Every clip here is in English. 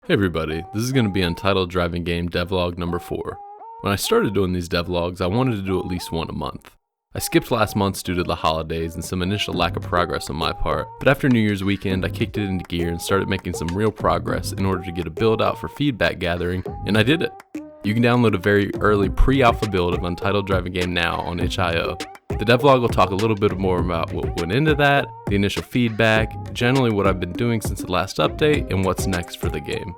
Hey everybody, this is going to be Untitled Driving Game Devlog number 4. When I started doing these devlogs, I wanted to do at least one a month. I skipped last month's due to the holidays and some initial lack of progress on my part, but after New Year's weekend I kicked it into gear and started making some real progress in order to get a build out for feedback gathering, and I did it. You can download a very early pre-alpha build of Untitled Driving Game now on itch.io. The devlog will talk a little bit more about what went into that, the initial feedback, generally what I've been doing since the last update, and what's next for the game.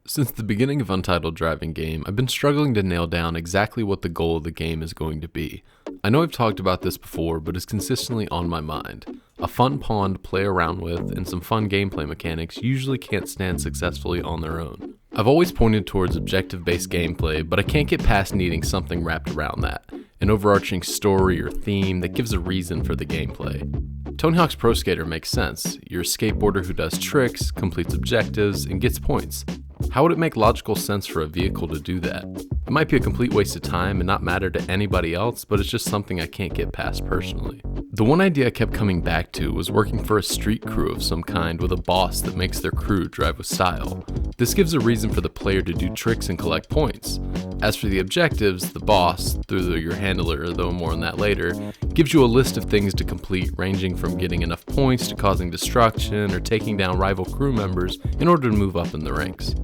Since the beginning of Untitled Driving Game, I've been struggling to nail down exactly what the goal of the game is going to be. I know I've talked about this before, but it's consistently on my mind. A fun pond to play around with and some fun gameplay mechanics usually can't stand successfully on their own. I've always pointed towards objective-based gameplay, but I can't get past needing something wrapped around that. An overarching story or theme that gives a reason for the gameplay. Tony Hawk's Pro Skater makes sense. You're a skateboarder who does tricks, completes objectives, and gets points. How would it make logical sense for a vehicle to do that? It might be a complete waste of time and not matter to anybody else, but it's just something I can't get past personally. The one idea I kept coming back to was working for a street crew of some kind with a boss that makes their crew drive with style. This gives a reason for the player to do tricks and collect points. As for the objectives, the boss, through your handler, though more on that later, gives you a list of things to complete ranging from getting enough points to causing destruction or taking down rival crew members in order to move up in the ranks.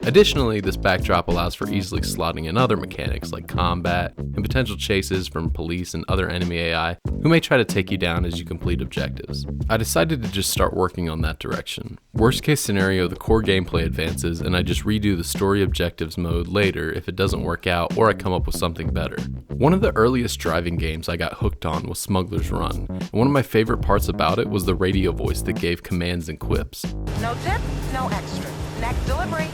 Additionally, this backdrop allows for easily slotting in other mechanics like combat and potential chases from police and other enemy AI who may try to take you down as you complete objectives. I decided to just start working on that direction. Worst case scenario, the core gameplay advances and I just redo the story objectives mode later if it doesn't work out or I come up with something better. One of the earliest driving games I got hooked on was Smuggler's Run, and one of my favorite parts about it was the radio voice that gave commands and quips. No tip, no extra. Next delivery.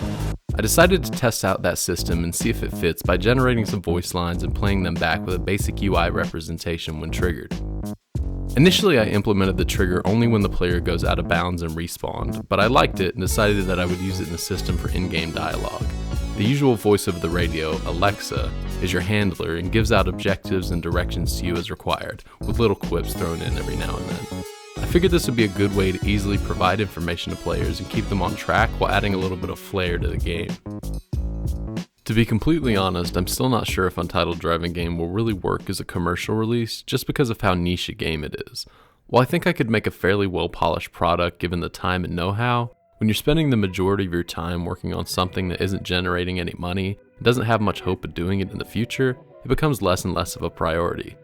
I decided to test out that system and see if it fits by generating some voice lines and playing them back with a basic UI representation when triggered. Initially I implemented the trigger only when the player goes out of bounds and respawned, but I liked it and decided that I would use it in the system for in-game dialogue. The usual voice of the radio, Alexa, is your handler and gives out objectives and directions to you as required, with little quips thrown in every now and then. I figured this would be a good way to easily provide information to players and keep them on track while adding a little bit of flair to the game. To be completely honest, I'm still not sure if Untitled Driving Game will really work as a commercial release just because of how niche a game it is. While I think I could make a fairly well-polished product given the time and know-how, when you're spending the majority of your time working on something that isn't generating any money and doesn't have much hope of doing it in the future, it becomes less and less of a priority.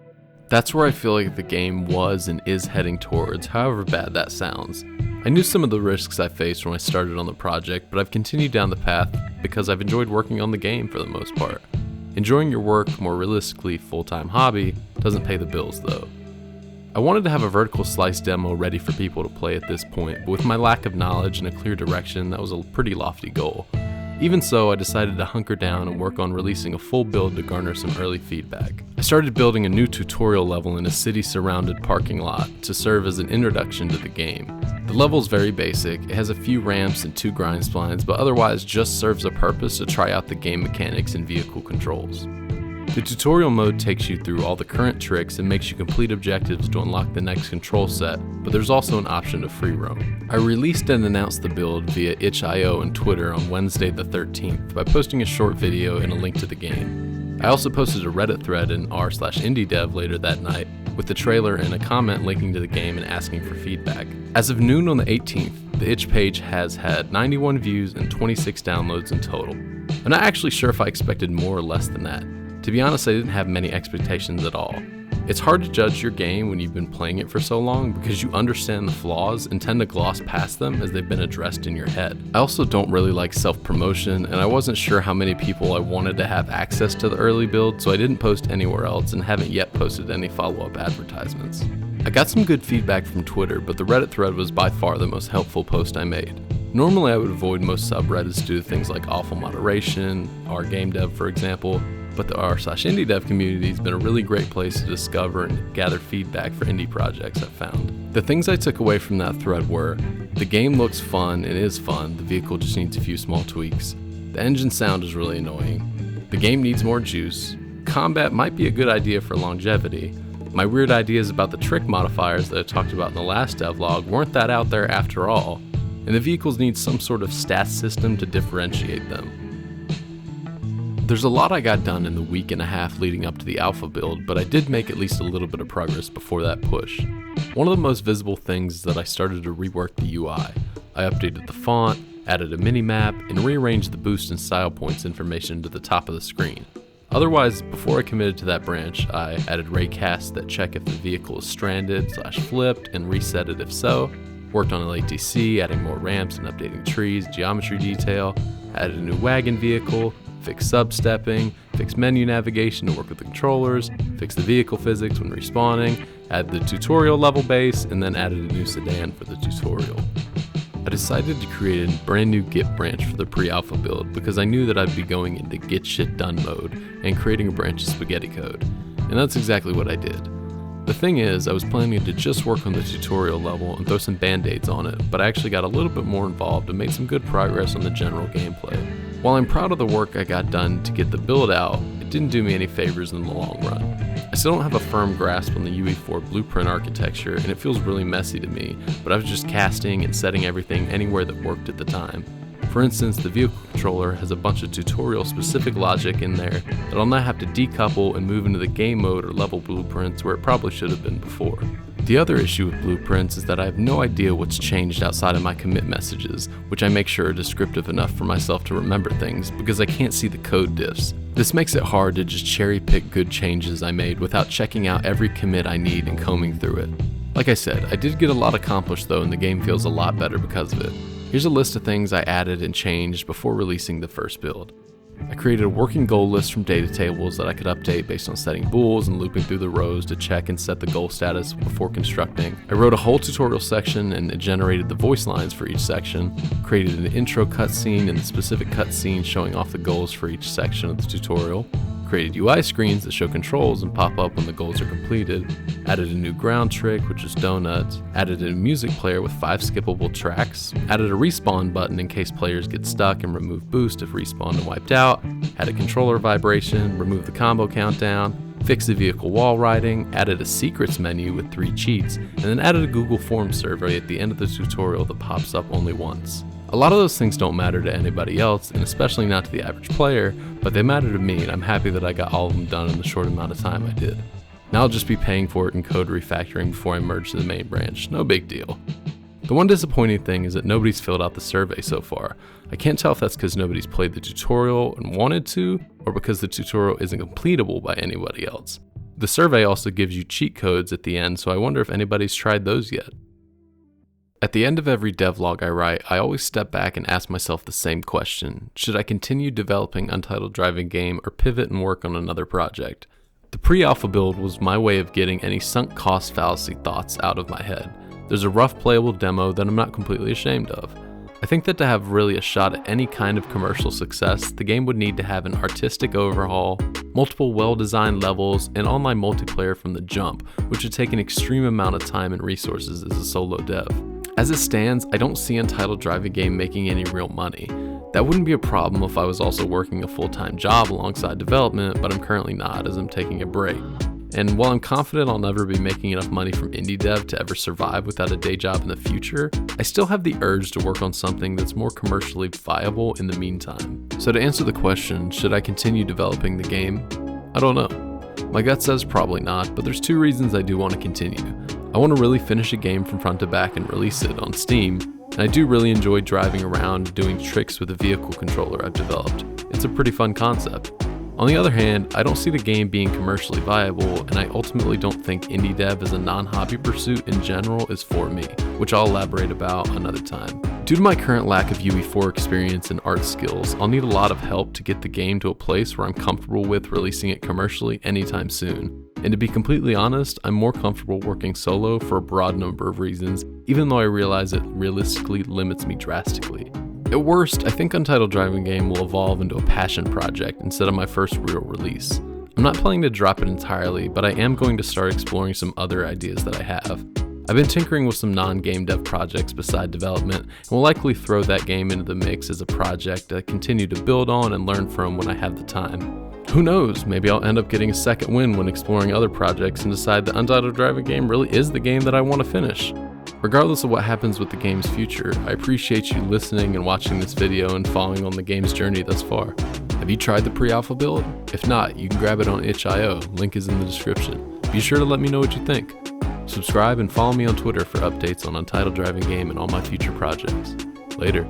That's where I feel like the game was and is heading towards, however bad that sounds. I knew some of the risks I faced when I started on the project, but I've continued down the path because I've enjoyed working on the game for the most part. Enjoying your work, more realistically full-time hobby, doesn't pay the bills though. I wanted to have a vertical slice demo ready for people to play at this point, but with my lack of knowledge and a clear direction, that was a pretty lofty goal. Even so, I decided to hunker down and work on releasing a full build to garner some early feedback. I started building a new tutorial level in a city-surrounded parking lot to serve as an introduction to the game. The level is very basic, it has a few ramps and 2 grind splines, but otherwise just serves a purpose to try out the game mechanics and vehicle controls. The tutorial mode takes you through all the current tricks and makes you complete objectives to unlock the next control set, but there's also an option to free roam. I released and announced the build via itch.io and Twitter on Wednesday the 13th by posting a short video and a link to the game. I also posted a Reddit thread in r/indiedev later that night with the trailer and a comment linking to the game and asking for feedback. As of noon on the 18th, the itch page has had 91 views and 26 downloads in total. I'm not actually sure if I expected more or less than that. To be honest, I didn't have many expectations at all. It's hard to judge your game when you've been playing it for so long because you understand the flaws and tend to gloss past them as they've been addressed in your head. I also don't really like self-promotion, and I wasn't sure how many people I wanted to have access to the early build, so I didn't post anywhere else and haven't yet posted any follow-up advertisements. I got some good feedback from Twitter, but the Reddit thread was by far the most helpful post I made. Normally I would avoid most subreddits due to things like awful moderation, r/GameDev for example, but the r/indiedev community has been a really great place to discover and gather feedback for indie projects I've found. The things I took away from that thread were, the game looks fun and is fun, the vehicle just needs a few small tweaks. The engine sound is really annoying. The game needs more juice. Combat might be a good idea for longevity. My weird ideas about the trick modifiers that I talked about in the last devlog weren't that out there after all. and the vehicles need some sort of stats system to differentiate them. There's a lot I got done in the week and a half leading up to the alpha build, but I did make at least a little bit of progress before that push. One of the most visible things is that I started to rework the UI. I updated the font, added a mini-map, and rearranged the boost and style points information to the top of the screen. Otherwise, before I committed to that branch, I added raycasts that check if the vehicle is stranded/flipped and reset it if so, worked on LATC, adding more ramps and updating trees, geometry detail, added a new wagon vehicle, fixed sub-stepping, fixed menu navigation to work with the controllers, fixed the vehicle physics when respawning, added the tutorial level base, and then added a new sedan for the tutorial. I decided to create a brand new Git branch for the pre-alpha build because I knew that I'd be going into get shit done mode and creating a branch of spaghetti code, and that's exactly what I did. The thing is, I was planning to just work on the tutorial level and throw some band-aids on it, but I actually got a little bit more involved and made some good progress on the general gameplay. While I'm proud of the work I got done to get the build out, it didn't do me any favors in the long run. I still don't have a firm grasp on the UE4 blueprint architecture, and it feels really messy to me, but I was just casting and setting everything anywhere that worked at the time. For instance, the vehicle controller has a bunch of tutorial-specific logic in there that I'll now have to decouple and move into the game mode or level blueprints where it probably should have been before. The other issue with blueprints is that I have no idea what's changed outside of my commit messages, which I make sure are descriptive enough for myself to remember things because I can't see the code diffs. This makes it hard to just cherry pick good changes I made without checking out every commit I need and combing through it. Like I said, I did get a lot accomplished though, and the game feels a lot better because of it. Here's a list of things I added and changed before releasing the first build. I created a working goal list from data tables that I could update based on setting bools and looping through the rows to check and set the goal status before constructing. I wrote a whole tutorial section and it generated the voice lines for each section, created an intro cutscene and the specific cutscene showing off the goals for each section of the tutorial, created UI screens that show controls and pop up when the goals are completed, added a new ground trick, which is donuts, added a music player with 5 skippable tracks, added a respawn button in case players get stuck and remove boost if respawned and wiped out, added controller vibration, removed the combo countdown, fixed the vehicle wall riding, added a secrets menu with 3 cheats, and then added a Google Forms survey at the end of the tutorial that pops up only once. A lot of those things don't matter to anybody else, and especially not to the average player, but they matter to me, and I'm happy that I got all of them done in the short amount of time I did. Now I'll just be paying for it in code refactoring before I merge to the main branch, no big deal. The one disappointing thing is that nobody's filled out the survey so far. I can't tell if that's because nobody's played the tutorial and wanted to, or because the tutorial isn't completable by anybody else. The survey also gives you cheat codes at the end, so I wonder if anybody's tried those yet. At the end of every devlog I write, I always step back and ask myself the same question. Should I continue developing Untitled Driving Game or pivot and work on another project? The pre-alpha build was my way of getting any sunk cost fallacy thoughts out of my head. There's a rough playable demo that I'm not completely ashamed of. I think that to have really a shot at any kind of commercial success, the game would need to have an artistic overhaul, multiple well-designed levels, and online multiplayer from the jump, which would take an extreme amount of time and resources as a solo dev. As it stands, I don't see Untitled Driving Game making any real money. That wouldn't be a problem if I was also working a full-time job alongside development, but I'm currently not as I'm taking a break. And while I'm confident I'll never be making enough money from indie dev to ever survive without a day job in the future, I still have the urge to work on something that's more commercially viable in the meantime. So to answer the question, should I continue developing the game? I don't know. My gut says probably not, but there's 2 reasons I do want to continue. I want to really finish a game from front to back and release it on Steam, and I do really enjoy driving around doing tricks with the vehicle controller I've developed. It's a pretty fun concept. On the other hand, I don't see the game being commercially viable, and I ultimately don't think indie dev as a non-hobby pursuit in general is for me, which I'll elaborate about another time. Due to my current lack of UE4 experience and art skills, I'll need a lot of help to get the game to a place where I'm comfortable with releasing it commercially anytime soon. And to be completely honest, I'm more comfortable working solo for a broad number of reasons, even though I realize it realistically limits me drastically. At worst, I think Untitled Driving Game will evolve into a passion project instead of my first real release. I'm not planning to drop it entirely, but I am going to start exploring some other ideas that I have. I've been tinkering with some non-game dev projects beside development, and will likely throw that game into the mix as a project I continue to build on and learn from when I have the time. Who knows, maybe I'll end up getting a second win when exploring other projects and decide that Untitled Driving Game really is the game that I want to finish. Regardless of what happens with the game's future, I appreciate you listening and watching this video and following on the game's journey thus far. Have you tried the pre-alpha build? If not, you can grab it on itch.io, link is in the description. Be sure to let me know what you think. Subscribe and follow me on Twitter for updates on Untitled Driving Game and all my future projects. Later.